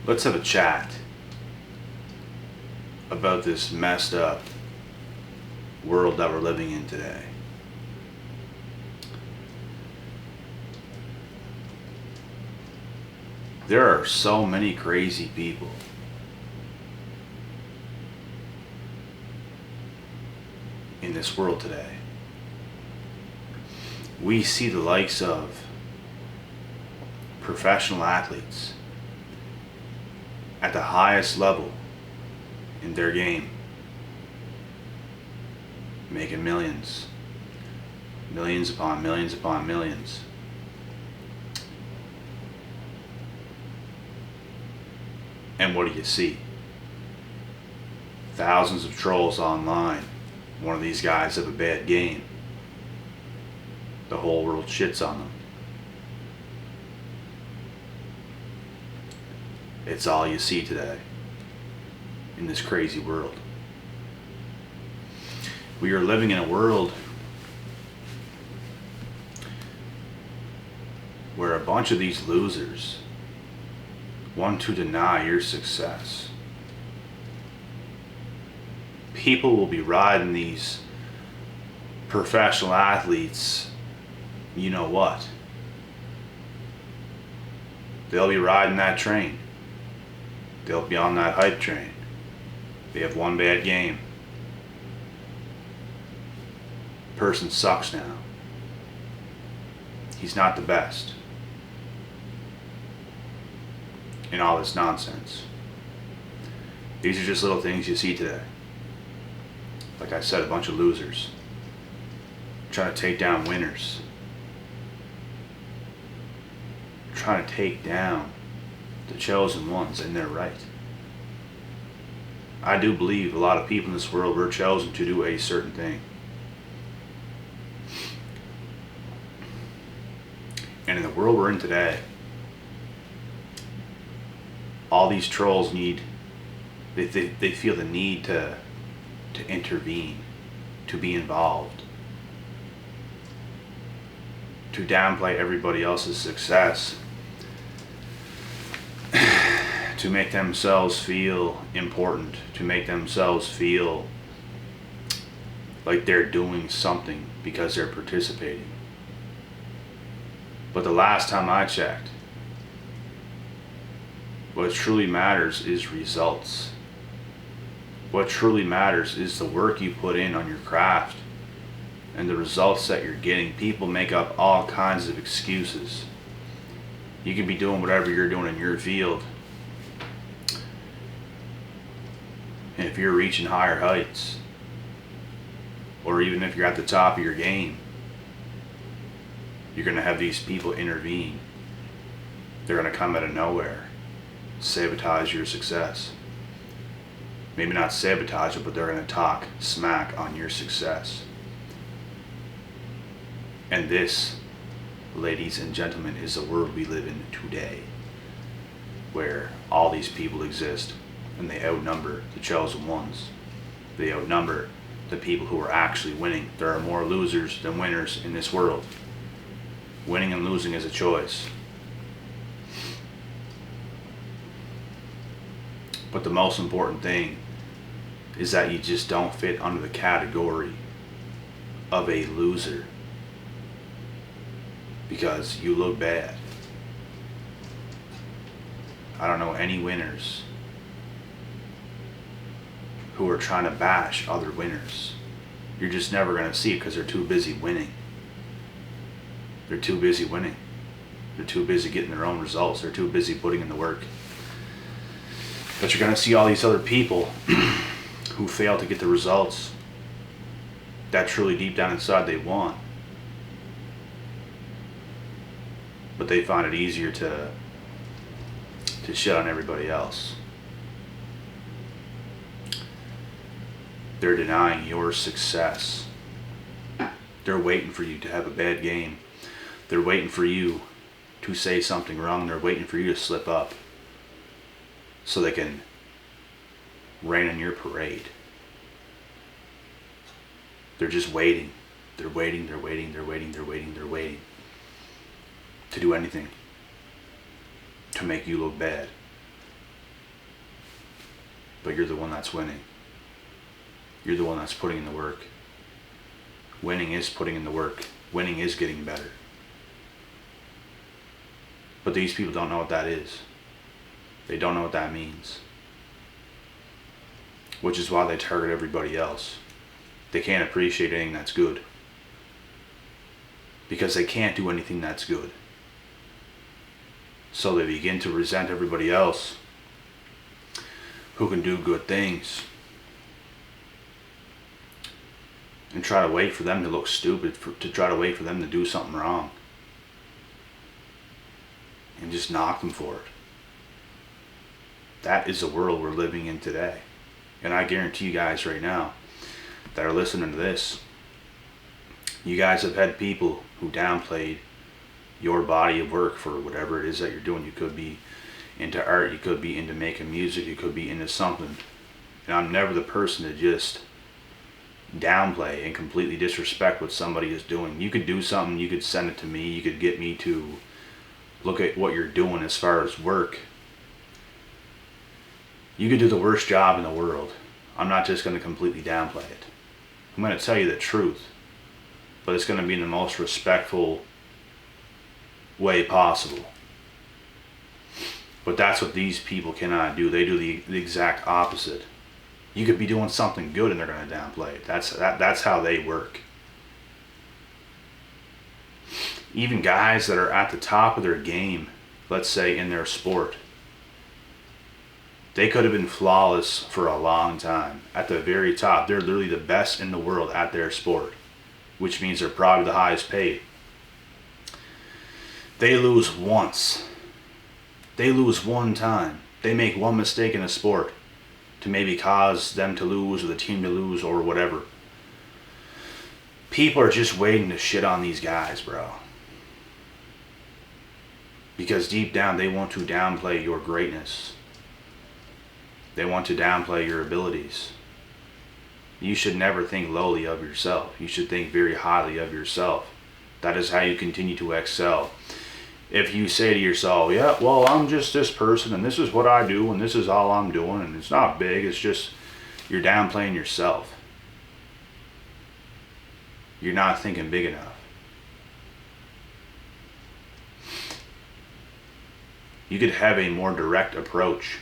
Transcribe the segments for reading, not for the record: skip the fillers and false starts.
Let's have a chat about this messed up world that we're living in today. There are so many crazy people. In this world today. We see the likes of professional athletes at the highest level in their game, making millions, millions upon millions upon millions. And what do you see? Thousands of trolls online. One of these guys have a bad game. The whole world shits on them. It's all you see today in this crazy world. We are living in a world where a bunch of these losers want to deny your success. People will be riding these professional athletes, you know what? They'll be riding that train. They'll be on that hype train. They have one bad game. Person sucks now. He's not the best. And all this nonsense. These are just little things you see today. Like I said, a bunch of losers trying to take down winners, trying to take down the chosen ones, and they're right. I do believe a lot of people in this world were chosen to do a certain thing. And in the world we're in today, all these trolls they feel the need to intervene, to be involved, to downplay everybody else's success, to make themselves feel important, to make themselves feel like they're doing something because they're participating. But the last time I checked, what truly matters is results. What truly matters is the work you put in on your craft and the results that you're getting. People make up all kinds of excuses. You can be doing whatever you're doing in your field, and if you're reaching higher heights, or even if you're at the top of your game, you're going to have these people intervene. They're going to come out of nowhere, sabotage your success. Maybe not sabotage it, but they're going to talk smack on your success. And this, ladies and gentlemen, is the world we live in today, where all these people exist and they outnumber the chosen ones. They outnumber the people who are actually winning. There are more losers than winners in this world. Winning and losing is a choice. But the most important thing is that you just don't fit under the category of a loser because you look bad. I don't know any winners who are trying to bash other winners. You're just never going to see it because they're too busy winning. They're too busy winning. They're too busy getting their own results. They're too busy putting in the work. But you're going to see all these other people who fail to get the results that truly deep down inside they want. But they find it easier to shit on everybody else. They're denying your success. They're waiting for you to have a bad game. They're waiting for you to say something wrong. They're waiting for you to slip up so they can rain on your parade. They're just waiting. They're waiting, they're waiting, they're waiting, they're waiting, they're waiting to do anything to make you look bad. but you're the one that's winning. You're the one that's putting in the work. Winning is putting in the work. Winning is getting better. But these people don't know what that is. They don't know what that means. Which is why they target everybody else. They can't appreciate anything that's good. Because they can't do anything that's good. So they begin to resent everybody else who can do good things. And try to wait for them to look stupid, to try to wait for them to do something wrong. And just knock them for it. That is the world we're living in today. And I guarantee you guys right now that are listening to this, you guys have had people who downplayed your body of work for whatever it is that you're doing. You could be into art, you could be into making music, you could be into something. And I'm never the person to just downplay and completely disrespect what somebody is doing. You could do something, you could send it to me, you could get me to look at what you're doing as far as work. You could do the worst job in the world. I'm not just going to completely downplay it. I'm going to tell you the truth, but it's going to be in the most respectful way possible. But that's what these people cannot do. They do the exact opposite. You could be doing something good and they're going to downplay it. That's how they work. Even guys that are at the top of their game, let's say in their sport, they could have been flawless for a long time. At the very top, they're literally the best in the world at their sport, which means they're probably the highest paid. They lose once. They lose one time. They make one mistake in a sport to maybe cause them to lose or the team to lose or whatever. People are just waiting to shit on these guys, bro. Because deep down, they want to downplay your greatness. They want to downplay your abilities. You should never think lowly of yourself. You should think very highly of yourself. That is how you continue to excel. If you say to yourself, yeah, well, I'm just this person and this is what I do and this is all I'm doing and it's not big, it's just you're downplaying yourself. You're not thinking big enough. You could have a more direct approach.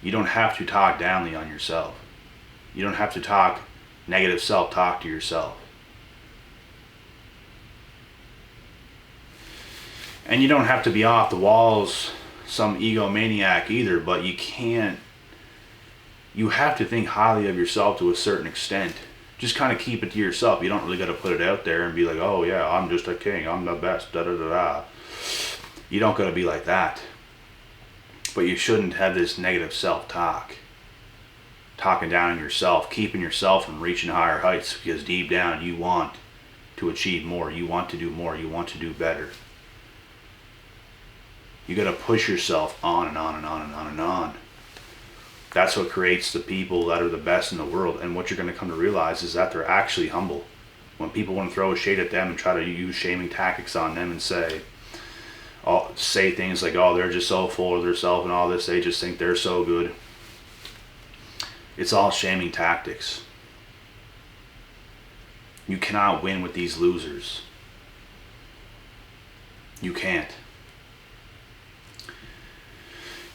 You don't have to talk downly on yourself. You don't have to talk negative self-talk to yourself. And you don't have to be off the walls, some egomaniac either, but you have to think highly of yourself to a certain extent. Just kind of keep it to yourself. You don't really got to put it out there and be like, oh yeah, I'm just a king, I'm the best, da da da da. You don't got to be like that. But you shouldn't have this negative self-talk. Talking down on yourself, keeping yourself from reaching higher heights, because deep down you want to achieve more, you want to do more, you want to do better. You got to push yourself on and on and on and on and on. That's what creates the people that are the best in the world. And what you're going to come to realize is that they're actually humble. When people want to throw a shade at them and try to use shaming tactics on them and say things like, oh, they're just so full of themselves and all this, they just think they're so good. It's all shaming tactics. You cannot win with these losers. You can't.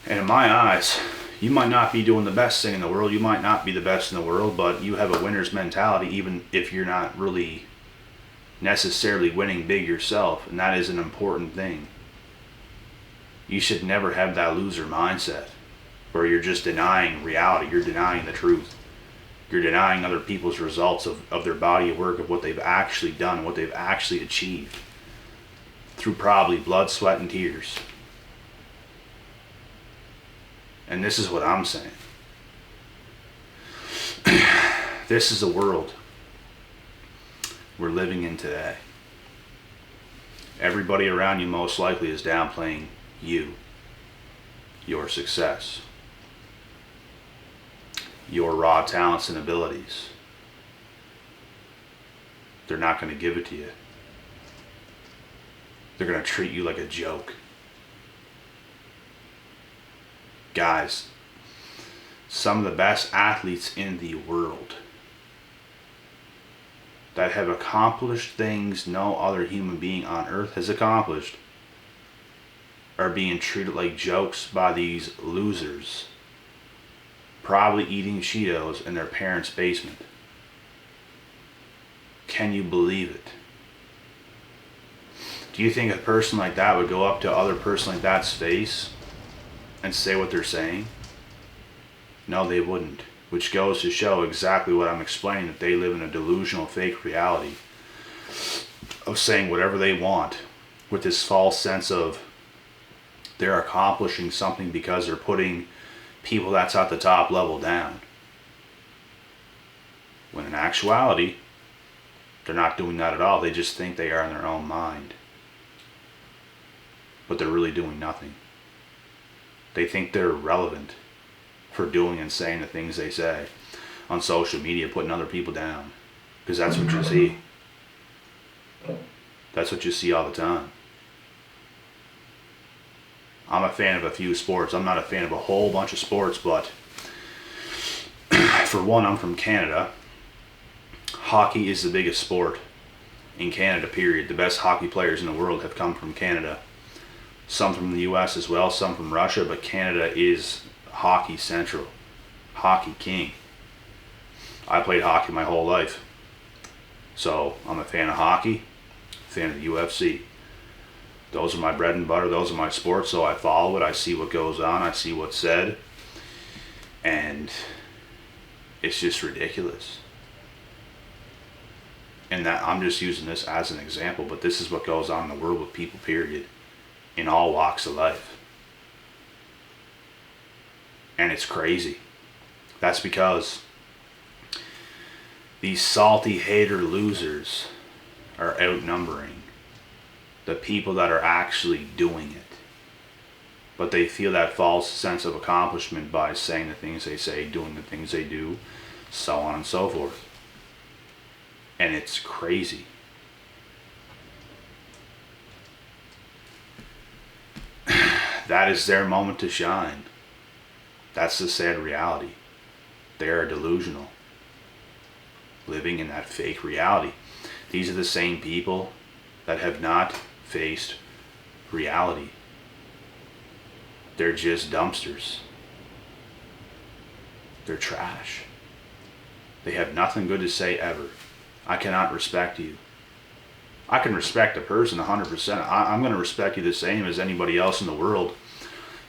And in my eyes, you might not be doing the best thing in the world, you might not be the best in the world, but you have a winner's mentality even if you're not really necessarily winning big yourself, and that is an important thing. You should never have that loser mindset where you're just denying reality, you're denying the truth. You're denying other people's results of their body of work, of what they've actually done, what they've actually achieved through probably blood, sweat, and tears. And this is what I'm saying. This is the world we're living in today. Everybody around you most likely is downplaying you, your success, your raw talents and abilities. They're not going to give it to you. They're going to treat you like a joke. Guys, some of the best athletes in the world that have accomplished things no other human being on earth has accomplished are being treated like jokes by these losers, probably eating Cheetos in their parents' basement. Can you believe it? Do you think a person like that would go up to other person like that's face and say what they're saying? No, they wouldn't. Which goes to show exactly what I'm explaining, that they live in a delusional fake reality of saying whatever they want with this false sense of they're accomplishing something because they're putting people that's at the top level down. When in actuality, they're not doing that at all. They just think they are in their own mind. But they're really doing nothing. They think they're relevant for doing and saying the things they say on social media, putting other people down. Because that's what you see. That's what you see all the time. I'm a fan of a few sports. I'm not a fan of a whole bunch of sports, but for one, I'm from Canada. Hockey is the biggest sport in Canada, period. The best hockey players in the world have come from Canada. Some from the US as well, some from Russia, but Canada is hockey central. Hockey king. I played hockey my whole life. So I'm a fan of hockey, fan of the UFC. Those are my bread and butter, those are my sports, so I follow it, I see what goes on, I see what's said, and it's just ridiculous. And that I'm just using this as an example, but this is what goes on in the world with people, period, in all walks of life. And it's crazy. That's because these salty hater losers are outnumbering the people that are actually doing it. But they feel that false sense of accomplishment by saying the things they say, doing the things they do, so on and so forth. And it's crazy. That is their moment to shine. That's the sad reality. They are delusional, living in that fake reality. These are the same people that have not faced reality. They're just dumpsters. They're trash. They have nothing good to say ever. I cannot respect you. I can respect a person 100%. I'm going to respect you the same as anybody else in the world,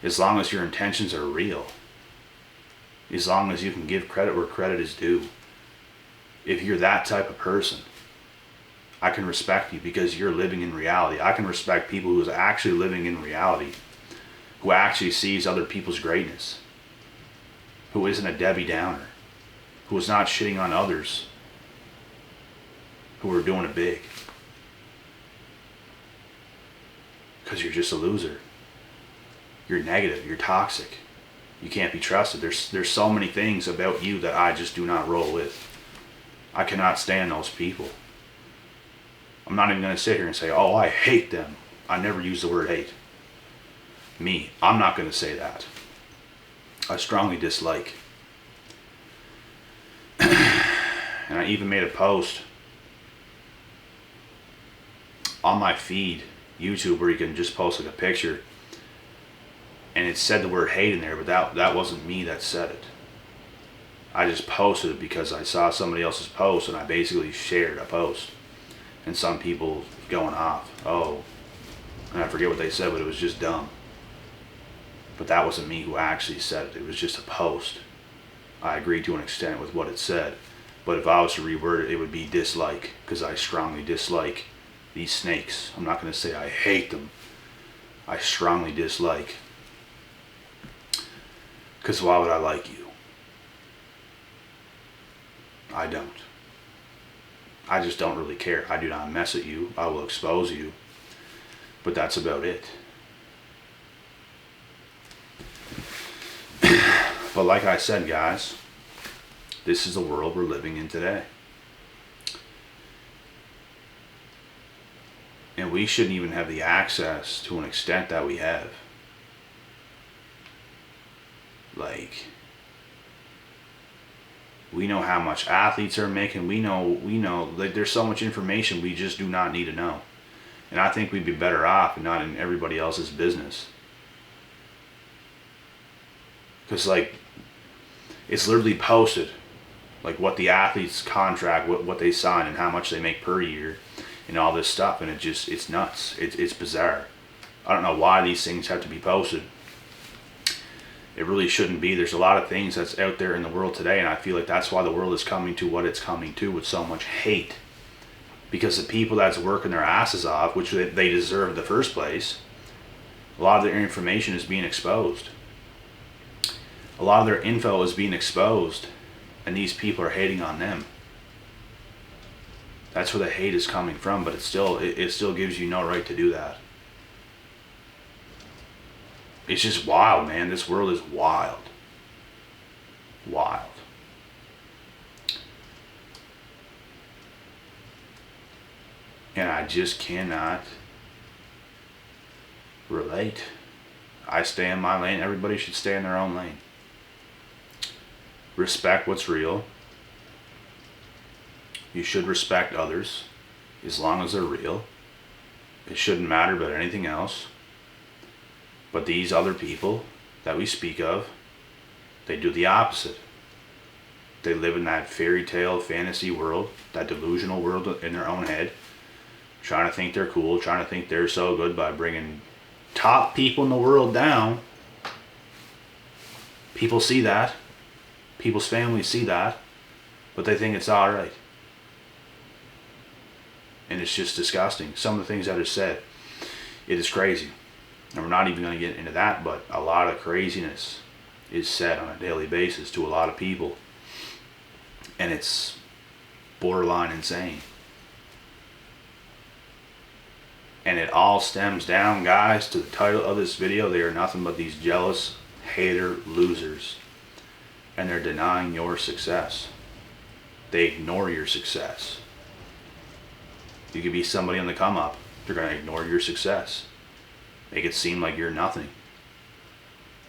as long as your intentions are real. As long as you can give credit where credit is due. If you're that type of person, I can respect you because you're living in reality. I can respect people who is actually living in reality, who actually sees other people's greatness, who isn't a Debbie Downer, who is not shitting on others who are doing it big. Because you're just a loser. You're negative. You're toxic. You can't be trusted. There's so many things about you that I just do not roll with. I cannot stand those people. I'm not even going to sit here and say, oh, I hate them. I never use the word hate. Me, I'm not going to say that. I strongly dislike. And I even made a post on my feed, YouTube, where you can just post like a picture, and it said the word hate in there, but that wasn't me that said it. I just posted it because I saw somebody else's post, and I basically shared a post. And some people going off, oh, and I forget what they said, but it was just dumb. But that wasn't me who actually said it. It was just a post. I agreed to an extent with what it said. But if I was to reword it, it would be dislike, because I strongly dislike these snakes. I'm not going to say I hate them. I strongly dislike. Because why would I like you? I don't. I just don't really care. I do not mess at you. I will expose you. But that's about it. But like I said, guys, this is the world we're living in today. And we shouldn't even have the access to an extent that we have. Like, We know how much athletes are making. We know like there's so much information we just do not need to know. And I think we'd be better off not in everybody else's business. Because like, it's literally posted, like what the athlete's contract, what they sign and how much they make per year and all this stuff. And it's nuts. It's bizarre. I don't know why these things have to be posted. It really shouldn't be. There's a lot of things that's out there in the world today, and I feel like that's why the world is coming to what it's coming to, with so much hate. Because the people that's working their asses off, which they deserve in the first place, a lot of their information is being exposed. A lot of their info is being exposed, and these people are hating on them. That's where the hate is coming from, but it still gives you no right to do that. It's just wild, man. This world is wild. Wild. And I just cannot relate. I stay in my lane. Everybody should stay in their own lane. Respect what's real. You should respect others as long as they're real. It shouldn't matter about anything else. But these other people that we speak of, they do the opposite. They live in that fairy tale fantasy world, that delusional world in their own head, trying to think they're cool, trying to think they're so good by bringing top people in the world down. People see that. People's families see that. But they think it's alright. And it's just disgusting. Some of the things that are said, it is crazy. And we're not even going to get into that, but a lot of craziness is said on a daily basis to a lot of people. And it's borderline insane. And it all stems down, guys, to the title of this video. They are nothing but these jealous, hater losers. And they're denying your success. They ignore your success. You could be somebody on the come up. They're going to ignore your success. Make it seem like you're nothing.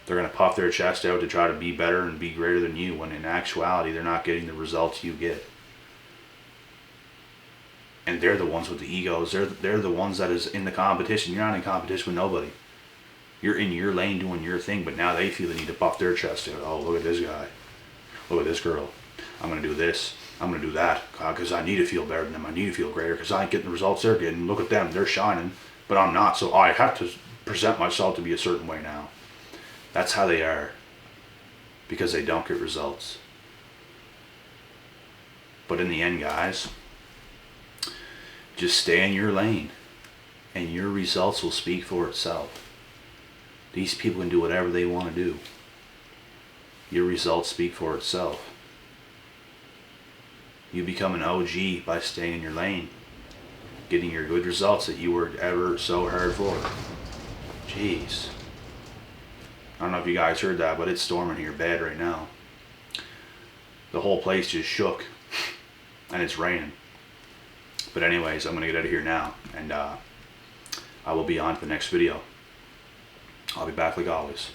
They're going to puff their chest out to try to be better and be greater than you, when in actuality they're not getting the results you get. And they're the ones with the egos. They're the ones that is in the competition. You're not in competition with nobody. You're in your lane doing your thing, but now they feel the need to puff their chest out. Oh, look at this guy. Look at this girl. I'm going to do this. I'm going to do that because I need to feel better than them. I need to feel greater because I ain't getting the results they're getting. Look at them. They're shining, but I'm not. So I have to present myself to be a certain way now. That's how they are, because they don't get results. But in the end, guys, just stay in your lane and your results will speak for itself. These people can do whatever they want to do. Your results speak for itself. You become an OG by staying in your lane, getting your good results that you worked ever so hard for. Jeez. I don't know if you guys heard that, but it's storming here bad right now. The whole place just shook, and it's raining. But anyways, I'm going to get out of here now, and I will be on to the next video. I'll be back like always.